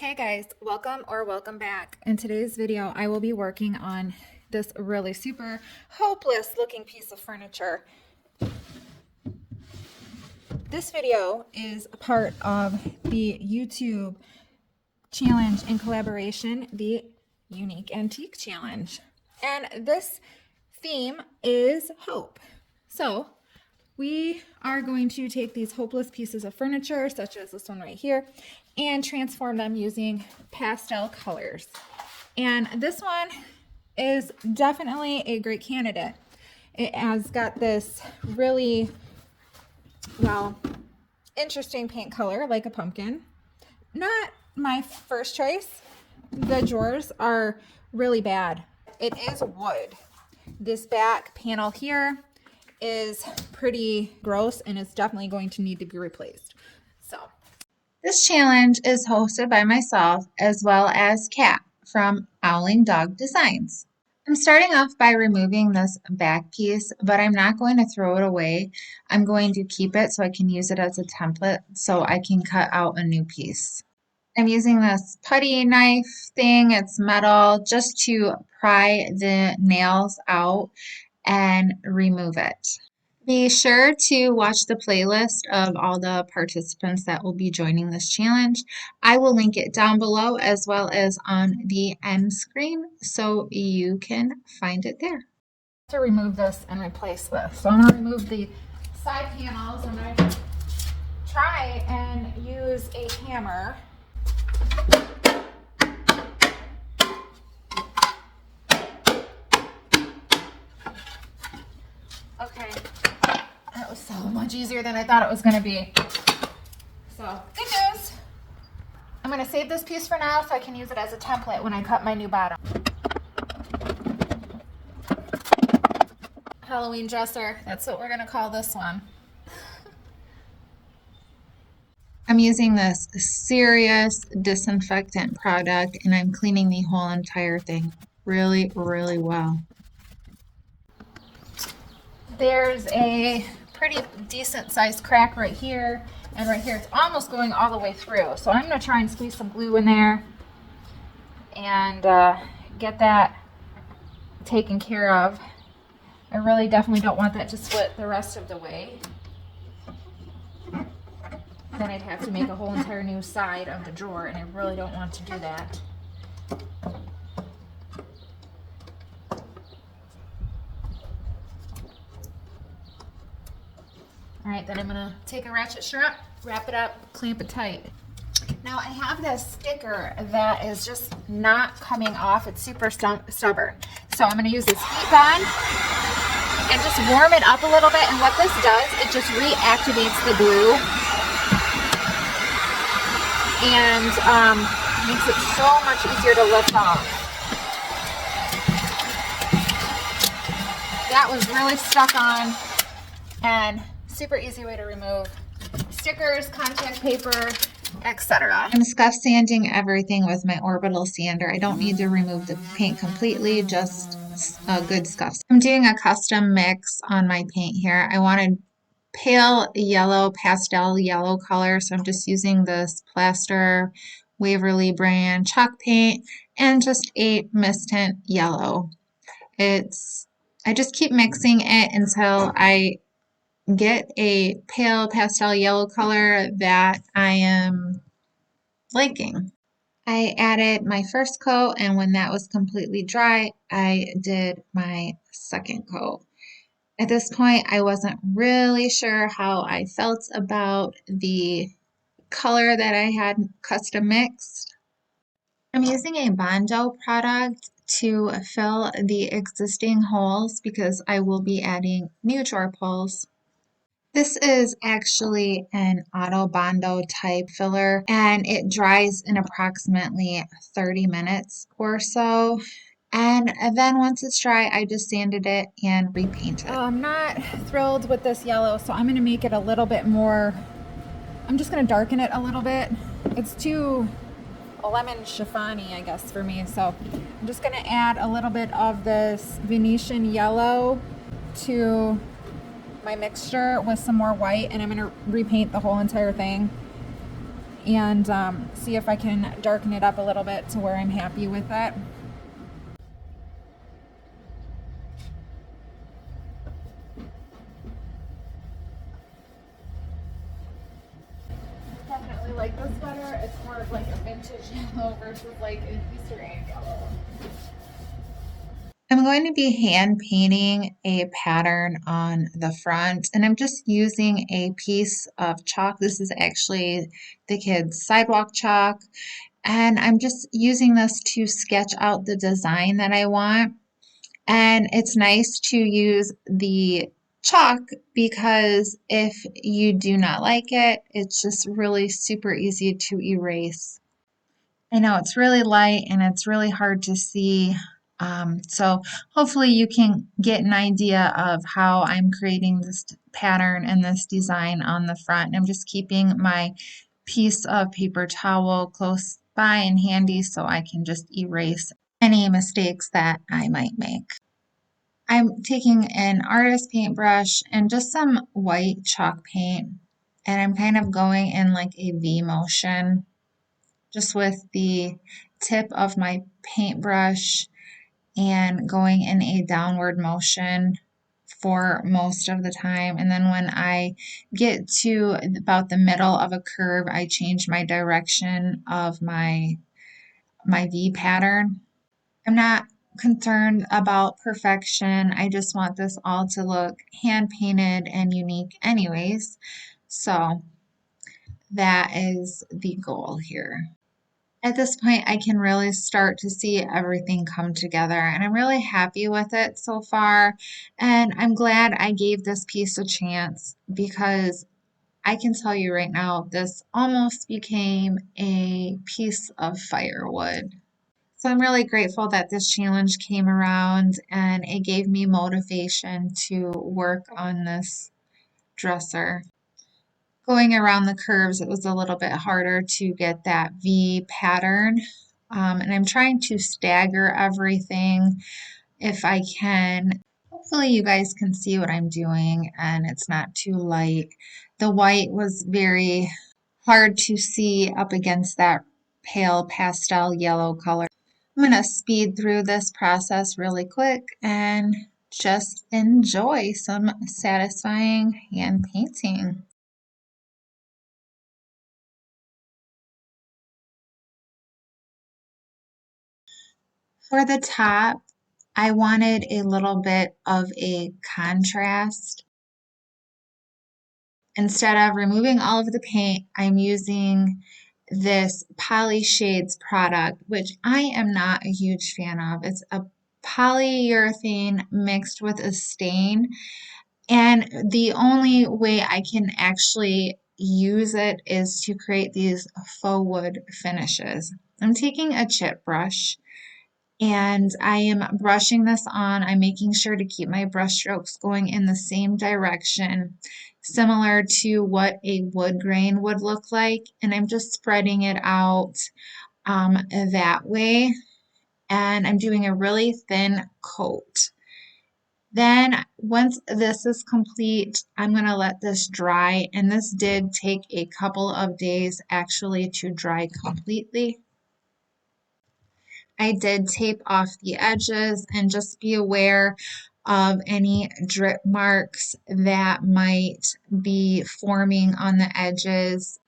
Hey guys, welcome back. In today's video, I will be working on this really super hopeless looking piece of furniture. This video is a part of the YouTube challenge in collaboration, the Unique Antique Challenge. And this theme is hope. So we are going to take these hopeless pieces of furniture, such as this one right here, and transform them using pastel colors. And this one is definitely a great candidate. It has got this really, interesting paint color, like a pumpkin. Not my first choice. The drawers are really bad. It is wood. This back panel here is pretty gross and it's definitely going to need to be replaced. So this challenge is hosted by myself as well as Kat from Owling Dog Designs. I'm starting off by removing this back piece, but I'm not going to throw it away. I'm going to keep it so I can use it as a template so I can cut out a new piece. I'm using this putty knife thing. It's metal, just to pry the nails out and remove it. Be sure to watch the playlist of all the participants that will be joining this challenge. I will link it down below as well as on the end screen so you can find it there. To remove this and replace this. So I'm going to remove the side panels. I'm going to try and use a hammer. Okay, that was so much easier than I thought it was going to be. So, good news. I'm going to save this piece for now so I can use it as a template when I cut my new bottom. Halloween dresser, that's what we're going to call this one. I'm using this serious disinfectant product and I'm cleaning the whole entire thing really, really well. There's a pretty decent sized crack right here and right here. It's almost going all the way through. So I'm going to try and squeeze some glue in there and get that taken care of. I really definitely don't want that to split the rest of the way. Then I'd have to make a whole entire new side of the drawer and I really don't want to do that. All right, then I'm gonna take a ratchet strap, wrap it up, clamp it tight. Now I have this sticker that is just not coming off. It's super stubborn. So I'm gonna use this heat gun and just warm it up a little bit. And what this does, it just reactivates the glue and makes it so much easier to lift off. That was really stuck on and super easy way to remove stickers, contact paper, etc. I'm scuff sanding everything with my orbital sander. I don't need to remove the paint completely, just a good scuff. I'm doing a custom mix on my paint here. I wanted pale yellow, pastel yellow color, so I'm just using this Plaster Waverly brand chalk paint and just a mist tint yellow. I just keep mixing it until I get a pale pastel yellow color that I am liking. I added my first coat, and when that was completely dry, I did my second coat. At this point, I wasn't really sure how I felt about the color that I had custom mixed. I'm using a Bondo product to fill the existing holes because I will be adding new drawer pulls. This is actually an Auto Bondo type filler and it dries in approximately 30 minutes or so. And then once it's dry, I just sanded it and repainted. I'm not thrilled with this yellow, so I'm going to make it a little bit more, I'm just going to darken it a little bit. It's too lemon chiffon-y, I guess, for me. So I'm just going to add a little bit of this Venetian yellow to my mixture with some more white, and I'm going to repaint the whole entire thing. and see if I can darken it up a little bit to where I'm happy with it. Definitely like this better. It's more of like a vintage yellow versus like an Easter egg yellow. I'm going to be hand painting a pattern on the front, and I'm just using a piece of chalk. This is actually the kids' sidewalk chalk, and I'm just using this to sketch out the design that I want. And it's nice to use the chalk because if you do not like it, it's just really super easy to erase. I know it's really light and it's really hard to see. So hopefully you can get an idea of how I'm creating this pattern and this design on the front. I'm just keeping my piece of paper towel close by and handy so I can just erase any mistakes that I might make. I'm taking an artist paintbrush and just some white chalk paint, and I'm kind of going in like a V motion just with the tip of my paintbrush and going in a downward motion for most of the time. And then when I get to about the middle of a curve, I change my direction of my V pattern. I'm not concerned about perfection. I just want this all to look hand painted and unique anyways. So that is the goal here. At this point, I can really start to see everything come together, and I'm really happy with it so far. And I'm glad I gave this piece a chance because I can tell you right now, this almost became a piece of firewood. So I'm really grateful that this challenge came around and it gave me motivation to work on this dresser. Going around the curves, it was a little bit harder to get that V pattern. And I'm trying to stagger everything if I can. Hopefully you guys can see what I'm doing and it's not too light. The white was very hard to see up against that pale pastel yellow color. I'm going to speed through this process really quick and just enjoy some satisfying hand painting. For the top, I wanted a little bit of a contrast. Instead of removing all of the paint, I'm using this Poly Shades product, which I am not a huge fan of. It's a polyurethane mixed with a stain, and the only way I can actually use it is to create these faux wood finishes. I'm taking a chip brush and I am brushing this on. I'm making sure to keep my brush strokes going in the same direction, similar to what a wood grain would look like. And I'm just spreading it out that way. And I'm doing a really thin coat. Then once this is complete, I'm going to let this dry. And this did take a couple of days actually to dry completely. I did tape off the edges and just be aware of any drip marks that might be forming on the edges.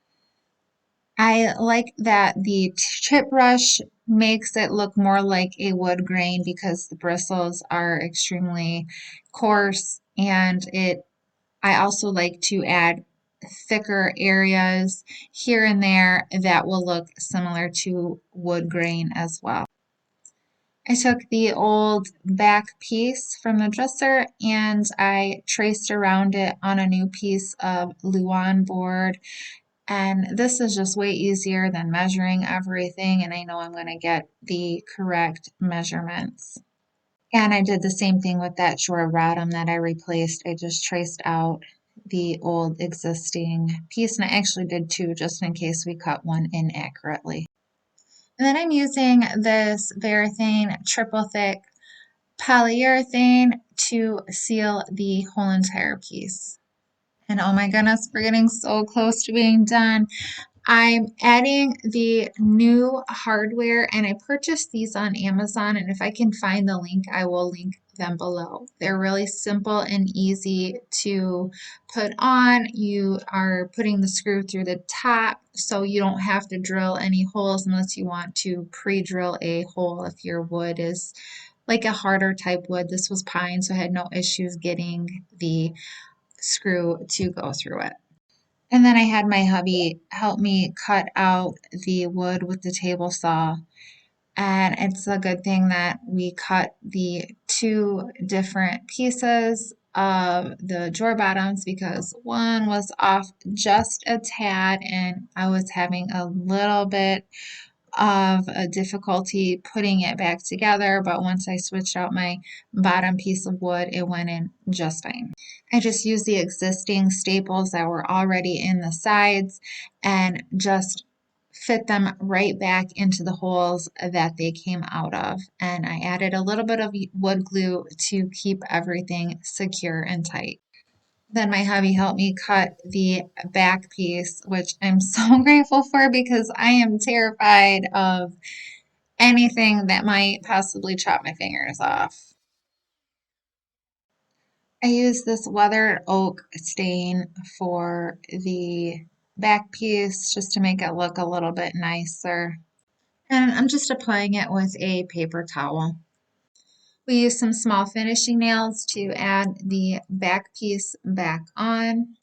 I like that the chip brush makes it look more like a wood grain because the bristles are extremely coarse, and I also like to add thicker areas here and there that will look similar to wood grain as well. I took the old back piece from the dresser and I traced around it on a new piece of Luan board. And this is just way easier than measuring everything, and I know I'm going to get the correct measurements. And I did the same thing with that Joratum that I replaced. I just traced out the old existing piece, and I actually did two just in case we cut one inaccurately. And then I'm using this Varathane triple thick polyurethane to seal the whole entire piece. And oh my goodness, we're getting so close to being done. I'm adding the new hardware, and I purchased these on Amazon, and if I can find the link, I will link them below. They're really simple and easy to put on. You are putting the screw through the top, so you don't have to drill any holes unless you want to pre-drill a hole if your wood is like a harder type wood. This was pine, so I had no issues getting the screw to go through it. And then I had my hubby help me cut out the wood with the table saw. And it's a good thing that we cut the two different pieces of the drawer bottoms because one was off just a tad and I was having a little bit of a difficulty putting it back together, but once I switched out my bottom piece of wood, it went in just fine. I just used the existing staples that were already in the sides and just fit them right back into the holes that they came out of. And I added a little bit of wood glue to keep everything secure and tight. Then my hubby helped me cut the back piece, which I'm so grateful for because I am terrified of anything that might possibly chop my fingers off. I used this weathered oak stain for the back piece just to make it look a little bit nicer. And I'm just applying it with a paper towel. We used some small finishing nails to add the back piece back on.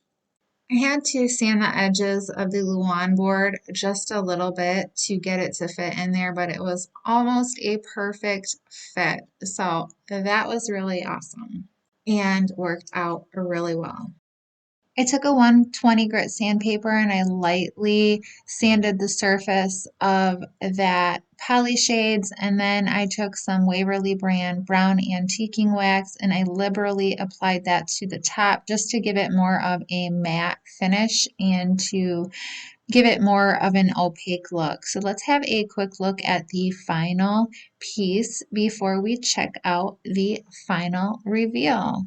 I had to sand the edges of the Luan board just a little bit to get it to fit in there, but it was almost a perfect fit. So that was really awesome and worked out really well. I took a 120 grit sandpaper and I lightly sanded the surface of that poly shades, and then I took some Waverly brand brown antiquing wax and I liberally applied that to the top just to give it more of a matte finish and to give it more of an opaque look. So let's have a quick look at the final piece before we check out the final reveal.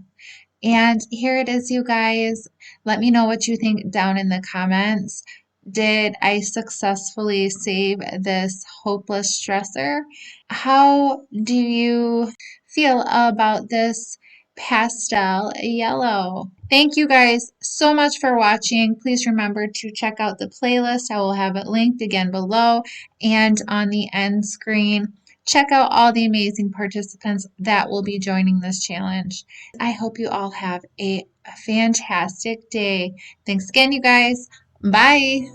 And here it is, you guys. Let me know what you think down in the comments. Did I successfully save this hopeless stressor? How do you feel about this pastel yellow? Thank you guys so much for watching. Please remember to check out the playlist. I will have it linked again below and on the end screen. Check out all the amazing participants that will be joining this challenge. I hope you all have a fantastic day. Thanks again, you guys. Bye.